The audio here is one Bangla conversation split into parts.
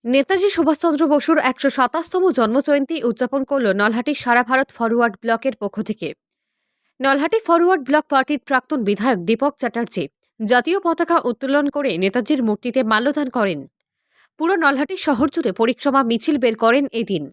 নেতাজি সুভাষচন্দ্র বসুর ১২৭তম জন্মজয়ন্তী উদযাপন করল নলহাটি সারা ভারত ফরওয়ার্ড ব্লকের পক্ষ থেকে। নলহাটি ফরওয়ার্ড ব্লক পার্টির প্রাক্তন বিধায়ক দীপক চ্যাটার্জি জাতীয় পতাকা উত্তোলন করে নেতাজির মূর্তিতে মাল্যদান করেন। পুরো নলহাটি শহর জুড়ে পরিক্রমা মিছিল বের করেন এদিন।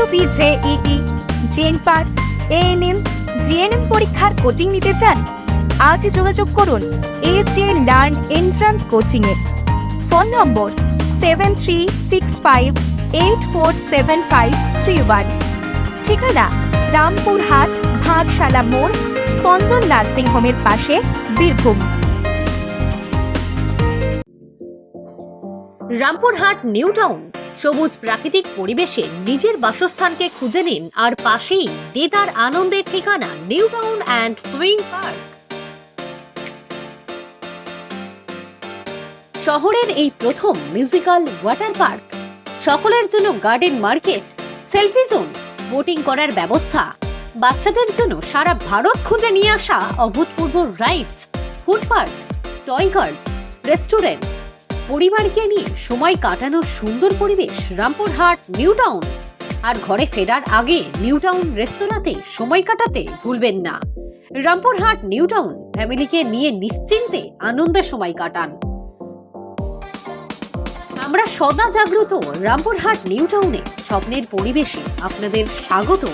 WBJEE, জেনপাস, ANM, GNM পরীক্ষার কোচিং নিতে চান? আজই যোগাযোগ করুন AJ লার্ন এন্ট্রান্স কোচিং এ। Phone number 7365847531। ঠিকানা রামপুরহাট ভাটশালা মোড়, স্পন্দন নার্সিং হোমের পাশে, বীরভূম। রামপুরহাট নিউ টাউন সবুজ প্রাকৃতিক পরিবেশে নিজের বাসস্থানকে খুঁজে নিন, আর পাশেই দেদার আনন্দের ঠিকানা new town and swing park. শহরের এই প্রথম মিউজিক্যাল ওয়াটার পার্ক, সকলের জন্য garden market, selfie zone, boating করার ব্যবস্থা, বাচ্চাদের জন্য সারা ভারত খুঁজে নিয়ে আসা অভূতপূর্ব rides, food park, toy guard, restaurant, পরিবারকে নিয়ে সময় কাটানোর সুন্দর পরিবেশ রামপুরহাট নিউ টাউন। আর ঘরে ফেরার আগে নিউ টাউন রেস্তোরাঁতে সময় কাটাতে ভুলবেন না। রামপুরহাট নিউ টাউন, ফ্যামিলিকে নিয়ে নিশ্চিন্তে আনন্দে সময় কাটান। আমরা সদা জাগ্রত রামপুরহাট নিউ টাউনে স্বপ্নের পরিবেশে আপনাদের স্বাগত।